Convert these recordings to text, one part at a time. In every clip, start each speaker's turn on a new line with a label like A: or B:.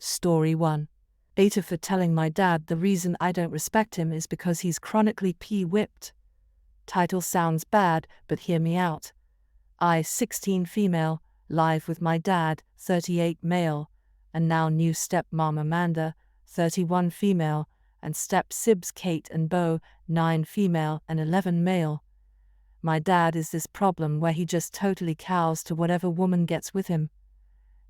A: Story 1. AITA for telling my dad the reason I don't respect him is because he's chronically whipped. Title sounds bad, but hear me out. I, 16 female, live with my dad, 38 male, and now new stepmom Amanda, 31 female, and step-sibs Kate and Bo, 9 female and 11 male. My dad is this problem where he just totally cows to whatever woman gets with him.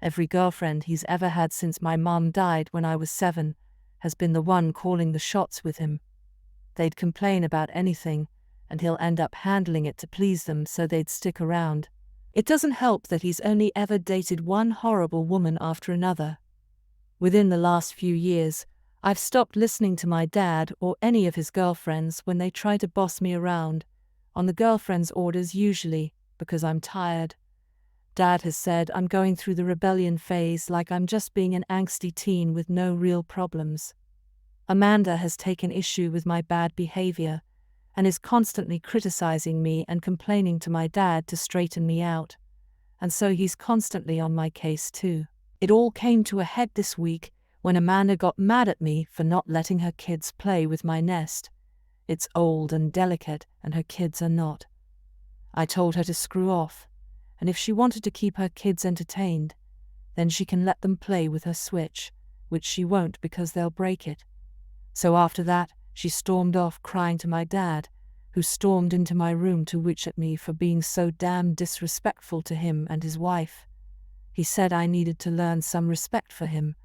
A: Every girlfriend he's ever had since my mom died when I was 7 has been the one calling the shots with him. They'd complain about anything, and he'll end up handling it to please them so they'd stick around. It doesn't help that he's only ever dated one horrible woman after another. Within the last few years, I've stopped listening to my dad or any of his girlfriends when they try to boss me around, on the girlfriend's orders usually, because I'm tired. Dad has said I'm going through the rebellion phase like I'm just being an angsty teen with no real problems. Amanda has taken issue with my bad behavior and is constantly criticizing me and complaining to my dad to straighten me out. And so he's constantly on my case too. It all came to a head this week when Amanda got mad at me for not letting her kids play with my nest. It's old and delicate and her kids are not. I told her to screw off, and if she wanted to keep her kids entertained, then she can let them play with her Switch, which she won't because they'll break it. So after that, she stormed off crying to my dad, who stormed into my room to witch at me for being so damn disrespectful to him and his wife. He said I needed to learn some respect for him,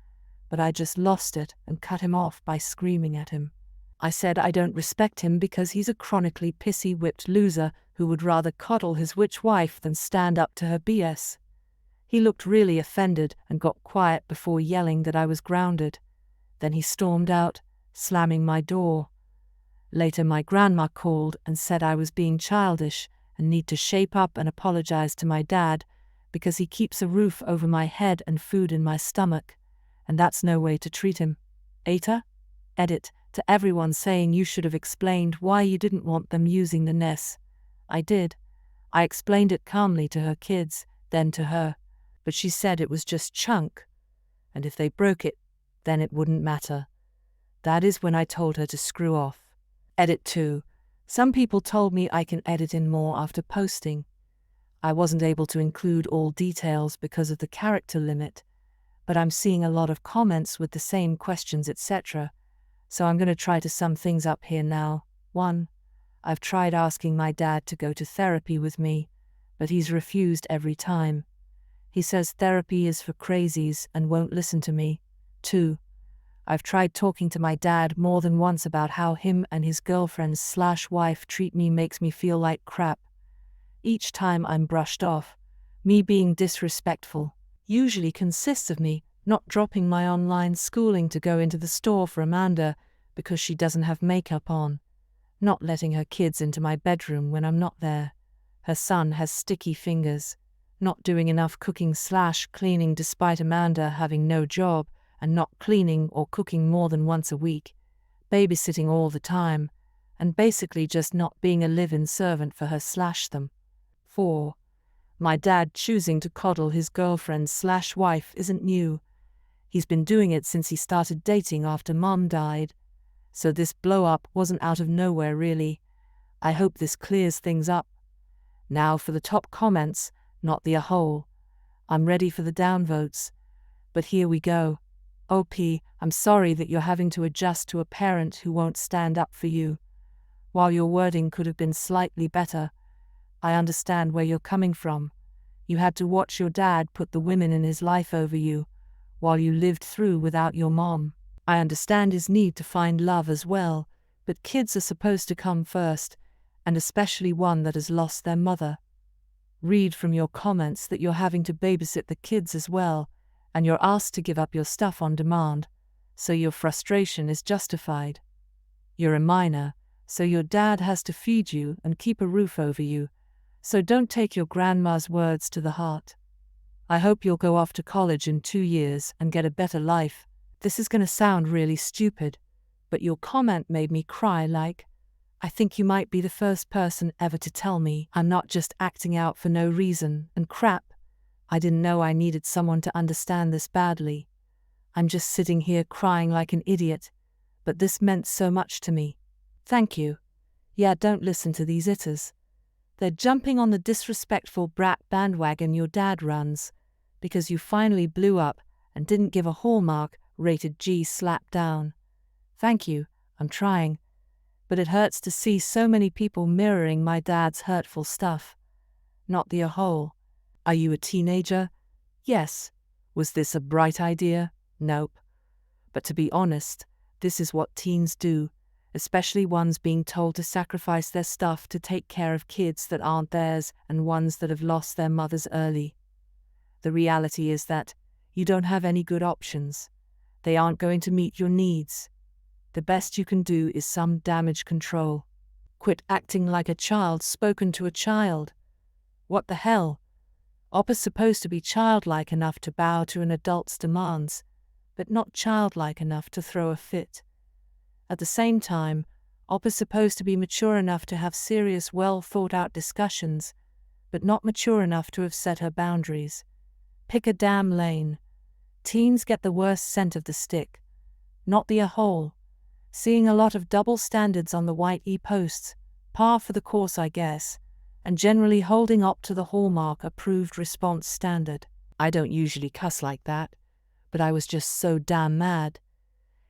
A: but I just lost it and cut him off by screaming at him. I said I don't respect him because he's a chronically pissy whipped loser who would rather coddle his witch wife than stand up to her BS. He looked really offended and got quiet before yelling that I was grounded. Then he stormed out, slamming my door. Later my grandma called and said I was being childish and need to shape up and apologize to my dad because he keeps a roof over my head and food in my stomach, and that's no way to treat him. AITA? Edit. To everyone saying you should have explained why you didn't want them using the NES. I did. I explained it calmly to her kids, then to her, but she said it was just chunk, and if they broke it, then it wouldn't matter. That is when I told her to screw off. Edit 2. Some people told me I can edit in more after posting. I wasn't able to include all details because of the character limit, but I'm seeing a lot of comments with the same questions etc., so I'm going to try to sum things up here now. 1. I've tried asking my dad to go to therapy with me, but he's refused every time. He says therapy is for crazies and won't listen to me. 2. I've tried talking to my dad more than once about how him and his girlfriend/wife treat me makes me feel like crap. Each time I'm brushed off. Me being disrespectful usually consists of me not dropping my online schooling to go into the store for Amanda because she doesn't have makeup on, not letting her kids into my bedroom when I'm not there. Her son has sticky fingers, not doing enough cooking/cleaning despite Amanda having no job and not cleaning or cooking more than once a week, babysitting all the time, and basically just not being a live-in servant for her/them. 4. My dad choosing to coddle his girlfriend/wife isn't new. He's been doing it since he started dating after Mom died. So this blow-up wasn't out of nowhere really. I hope this clears things up. Now for the top comments, not the whole. I'm ready for the downvotes. But here we go. OP, I'm sorry that you're having to adjust to a parent who won't stand up for you. While your wording could have been slightly better, I understand where you're coming from. You had to watch your dad put the women in his life over you, while you lived through without your mom. I understand his need to find love as well, but kids are supposed to come first, and especially one that has lost their mother. Read from your comments that you're having to babysit the kids as well, and you're asked to give up your stuff on demand, so your frustration is justified. You're a minor, so your dad has to feed you and keep a roof over you, so don't take your grandma's words to the heart. I hope you'll go off to college in 2 years and get a better life. This is going to sound really stupid, but your comment made me cry like, I think you might be the first person ever to tell me I'm not just acting out for no reason and crap. I didn't know I needed someone to understand this badly. I'm just sitting here crying like an idiot, but this meant so much to me. Thank you. Yeah, don't listen to these itters. They're jumping on the disrespectful brat bandwagon your dad runs, because you finally blew up and didn't give a Hallmark rated G slap down. Thank you, I'm trying. But it hurts to see so many people mirroring my dad's hurtful stuff. Not the whole. Are you a teenager? Yes. Was this a bright idea? Nope. But to be honest, this is what teens do, especially ones being told to sacrifice their stuff to take care of kids that aren't theirs and ones that have lost their mothers early. The reality is that you don't have any good options. They aren't going to meet your needs. The best you can do is some damage control. Quit acting like a child spoken to a child. What the hell? Oppa's supposed to be childlike enough to bow to an adult's demands, but not childlike enough to throw a fit. At the same time, Oppa's supposed to be mature enough to have serious, well-thought-out discussions, but not mature enough to have set her boundaries. Pick a damn lane. Teens get the worst scent of the stick, not the whole. Seeing a lot of double standards on the white e-posts, par for the course I guess, and generally holding up to the Hallmark approved response standard. I don't usually cuss like that, but I was just so damn mad.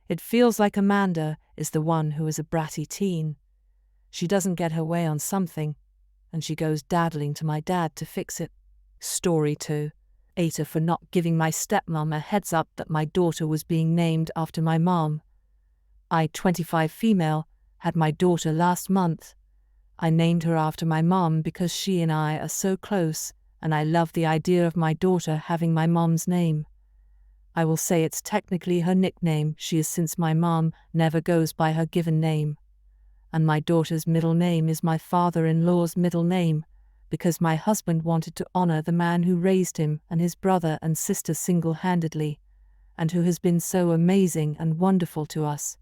A: It feels like Amanda is the one who is a bratty teen. She doesn't get her way on something, and she goes daddling to my dad to fix it. Story 2. AITA for not giving my stepmom a heads up that my daughter was being named after my mom. I, 25 female, had my daughter last month. I named her after my mom because she and I are so close, and I love the idea of my daughter having my mom's name. I will say it's technically her nickname, she is, since my mom never goes by her given name. And my daughter's middle name is my father-in-law's middle name, because my husband wanted to honor the man who raised him and his brother and sister single-handedly, and who has been so amazing and wonderful to us.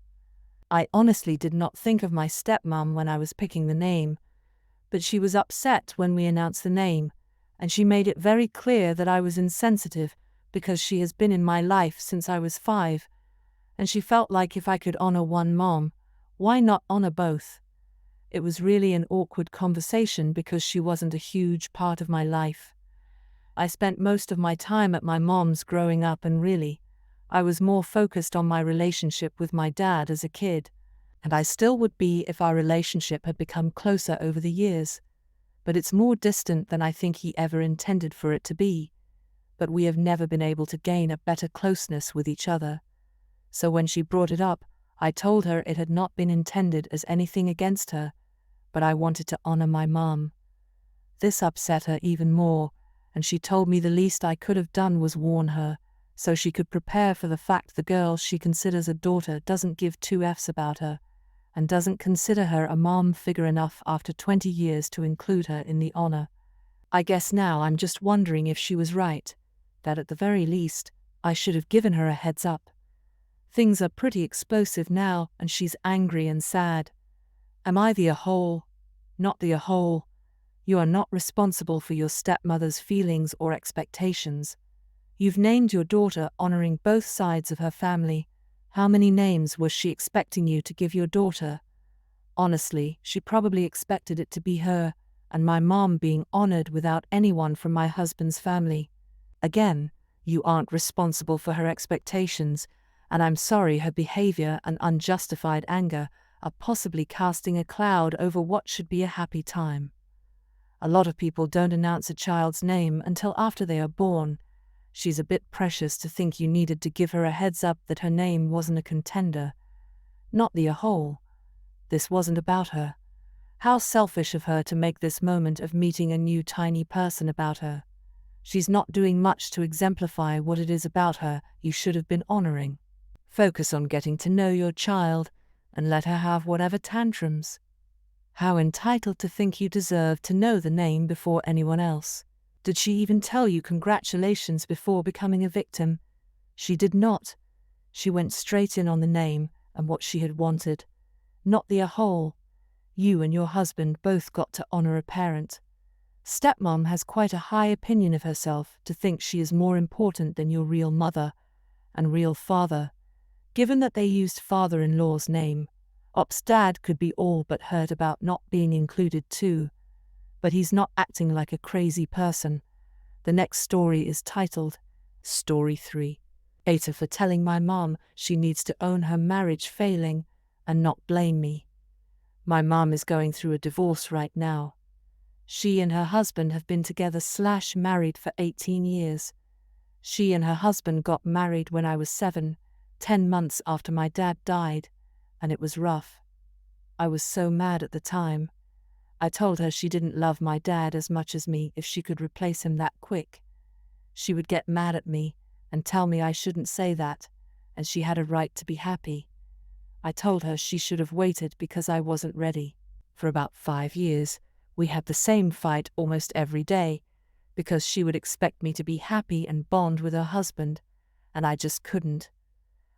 A: I honestly did not think of my stepmom when I was picking the name, but she was upset when we announced the name, and she made it very clear that I was insensitive because she has been in my life since I was 5, and she felt like if I could honor one mom, why not honor both? It was really an awkward conversation because she wasn't a huge part of my life. I spent most of my time at my mom's growing up, and really, I was more focused on my relationship with my dad as a kid, and I still would be if our relationship had become closer over the years. But it's more distant than I think he ever intended for it to be. But we have never been able to gain a better closeness with each other. So when she brought it up, I told her it had not been intended as anything against her, but I wanted to honor my mom. This upset her even more, and she told me the least I could have done was warn her, so she could prepare for the fact the girl she considers a daughter doesn't give two Fs about her, and doesn't consider her a mom figure enough after 20 years to include her in the honor. I guess now I'm just wondering if she was right, that at the very least, I should have given her a heads up. Things are pretty explosive now, and she's angry and sad. Am I the a-hole? Not the a-hole. You are not responsible for your stepmother's feelings or expectations. You've named your daughter honoring both sides of her family. How many names was she expecting you to give your daughter? Honestly, she probably expected it to be her, and my mom being honored without anyone from my husband's family. Again, you aren't responsible for her expectations, and I'm sorry her behavior and unjustified anger are possibly casting a cloud over what should be a happy time. A lot of people don't announce a child's name until after they are born. She's a bit precious to think you needed to give her a heads up that her name wasn't a contender. Not the a-hole. This wasn't about her. How selfish of her to make this moment of meeting a new tiny person about her. She's not doing much to exemplify what it is about her you should have been honoring. Focus on getting to know your child, and let her have whatever tantrums. How entitled to think you deserve to know the name before anyone else. Did she even tell you congratulations before becoming a victim? She did not. She went straight in on the name and what she had wanted. Not the a-hole. You and your husband both got to honor a parent. Stepmom has quite a high opinion of herself to think she is more important than your real mother, and real father. Given that they used father-in-law's name, Op's dad could be all but hurt about not being included too. But he's not acting like a crazy person. The next story is titled, Story 3. AITA for telling my mom she needs to own her marriage failing and not blame me. My mom is going through a divorce right now. She and her husband have been together/married for 18 years. She and her husband got married when I was 7, 10 months after my dad died, and it was rough. I was so mad at the time. I told her she didn't love my dad as much as me if she could replace him that quick. She would get mad at me and tell me I shouldn't say that, and she had a right to be happy. I told her she should have waited because I wasn't ready. For about 5 years, we had the same fight almost every day, because she would expect me to be happy and bond with her husband, and I just couldn't.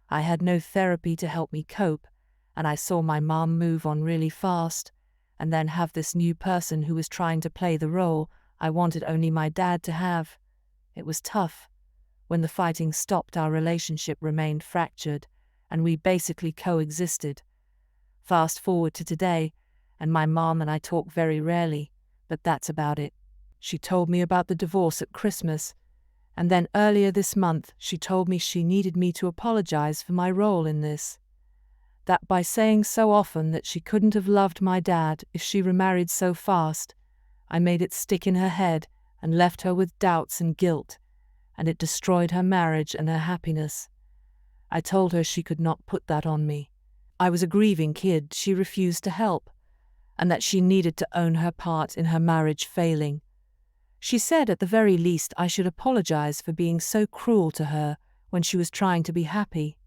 A: I had no therapy to help me cope, and I saw my mom move on really fast, and then have this new person who was trying to play the role I wanted only my dad to have. It was tough. When the fighting stopped, our relationship remained fractured, and we basically coexisted. Fast forward to today, and my mom and I talk very rarely, but that's about it. She told me about the divorce at Christmas, and then earlier this month she told me she needed me to apologize for my role in this. That by saying so often that she couldn't have loved my dad if she remarried so fast, I made it stick in her head and left her with doubts and guilt, and it destroyed her marriage and her happiness. I told her she could not put that on me. I was a grieving kid she refused to help, and that she needed to own her part in her marriage failing. She said at the very least I should apologize for being so cruel to her when she was trying to be happy.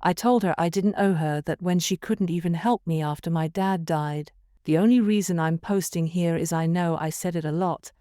A: I told her I didn't owe her that when she couldn't even help me after my dad died. The only reason I'm posting here is I know I said it a lot,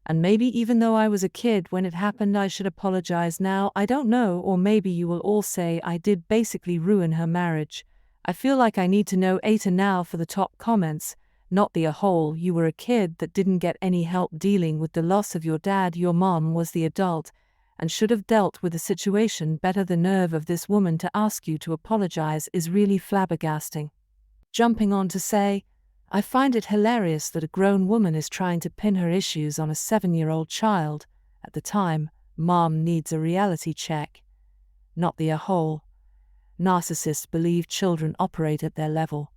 A: and maybe even though I was a kid when it happened I should apologize now, I don't know, or maybe you will all say I did basically ruin her marriage. I feel like I need to know AITA now for the top comments, not the whole you were a kid that didn't get any help dealing with the loss of your dad, your mom was the adult, and should have dealt with the situation better. The nerve of this woman to ask you to apologize is really flabbergasting. Jumping on to say, I find it hilarious that a grown woman is trying to pin her issues on a 7-year-old child. At the time, mom needs a reality check. Not the whole. Narcissists believe children operate at their level.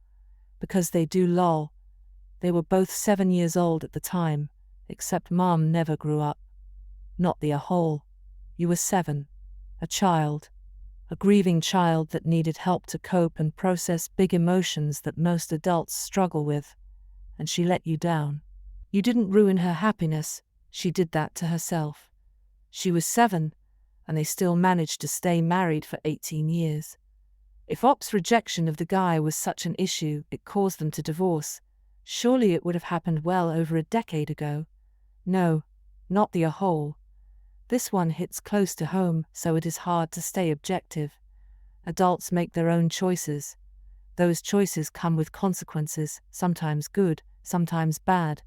A: Because they do lol. They were both 7 years old at the time, except mom never grew up. Not the whole. You were 7. A child. A grieving child that needed help to cope and process big emotions that most adults struggle with. And she let you down. You didn't ruin her happiness, she did that to herself. She was 7, and they still managed to stay married for 18 years. If Op's rejection of the guy was such an issue it caused them to divorce, surely it would have happened well over a decade ago. No, not the whole. This one hits close to home, so it is hard to stay objective. Adults make their own choices. Those choices come with consequences, sometimes good, sometimes bad.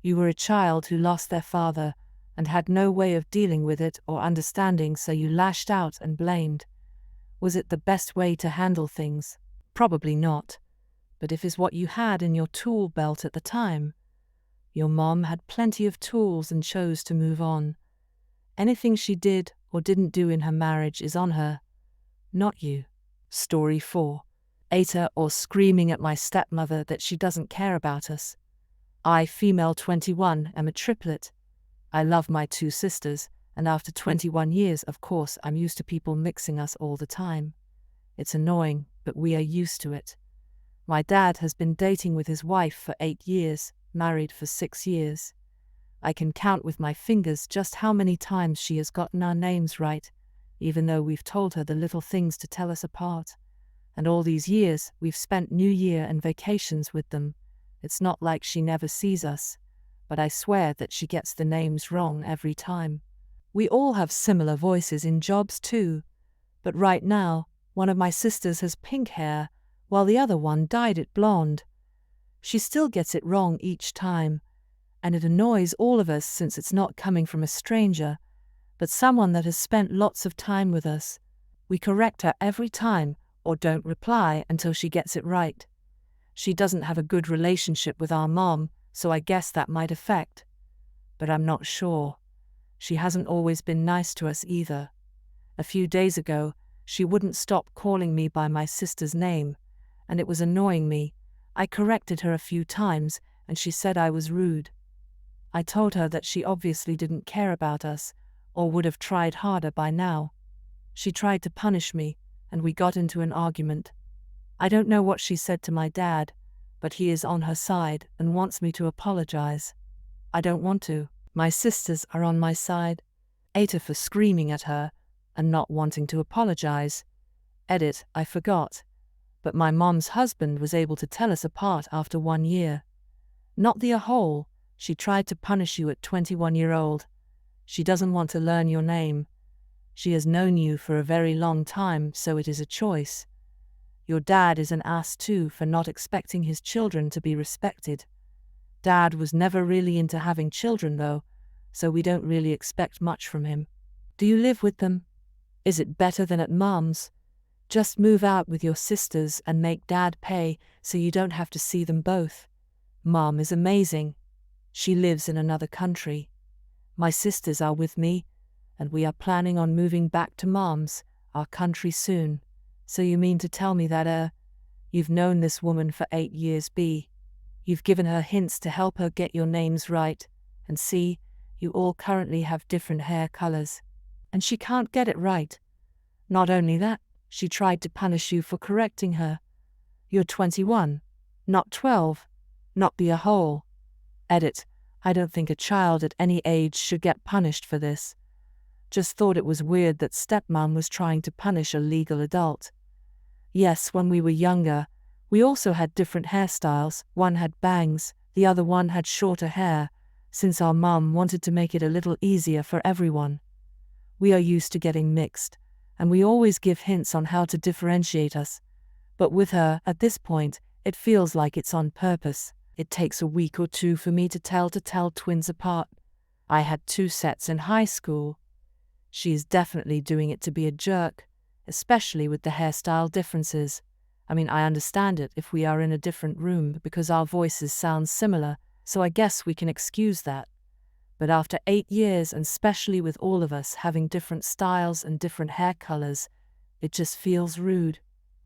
A: You were a child who lost their father, and had no way of dealing with it or understanding, so you lashed out and blamed. Was it the best way to handle things? Probably not. But if is what you had in your tool belt at the time. Your mom had plenty of tools and chose to move on. Anything she did or didn't do in her marriage is on her, not you. Story 4. AITA or screaming at my stepmother that she doesn't care about us. I, female 21, am a triplet. I love my 2 sisters, and after 21 years, of course, I'm used to people mixing us all the time. It's annoying, but we are used to it. My dad has been dating with his wife for 8 years, married for 6 years. I can count with my fingers just how many times she has gotten our names right, even though we've told her the little things to tell us apart. And all these years, we've spent New Year and vacations with them. It's not like she never sees us, but I swear that she gets the names wrong every time. We all have similar voices in jobs too, but right now, one of my sisters has pink hair, while the other one dyed it blonde. She still gets it wrong each time, and it annoys all of us since it's not coming from a stranger, but someone that has spent lots of time with us. We correct her every time, or don't reply until she gets it right. She doesn't have a good relationship with our mom, so I guess that might affect. But I'm not sure. She hasn't always been nice to us either. A few days ago, she wouldn't stop calling me by my sister's name, and it was annoying me. I corrected her a few times, and she said I was rude. I told her that she obviously didn't care about us, or would have tried harder by now. She tried to punish me, and we got into an argument. I don't know what she said to my dad, but he is on her side and wants me to apologize. I don't want to. My sisters are on my side. AITA for screaming at her and not wanting to apologize. Edit, I forgot. But my mom's husband was able to tell us apart after 1 year. Not the a-hole, she tried to punish you at 21-year-old. She doesn't want to learn your name. She has known you for a very long time, so it is a choice. Your dad is an ass too for not expecting his children to be respected. Dad was never really into having children though, so we don't really expect much from him. Do you live with them? Is it better than at mom's? Just move out with your sisters and make dad pay so you don't have to see them both. Mom is amazing. She lives in another country. My sisters are with me, and we are planning on moving back to mom's, our country soon. So you mean to tell me that, you've known this woman for 8 years, B. You've given her hints to help her get your names right, and C, you all currently have different hair colors. And she can't get it right. Not only that, she tried to punish you for correcting her. You're 21, not 12, not be a hole. Edit, I don't think a child at any age should get punished for this. Just thought it was weird that stepmom was trying to punish a legal adult. Yes, when we were younger, we also had different hairstyles. One had bangs, the other one had shorter hair, since our mom wanted to make it a little easier for everyone. We are used to getting mixed, and we always give hints on how to differentiate us. But with her, at this point, it feels like it's on purpose. It takes a week or two for me to tell twins apart. I had 2 sets in high school. She is definitely doing it to be a jerk, especially with the hairstyle differences. I mean, I understand it if we are in a different room because our voices sound similar, so I guess we can excuse that. But after 8 years, and especially with all of us having different styles and different hair colors, it just feels rude.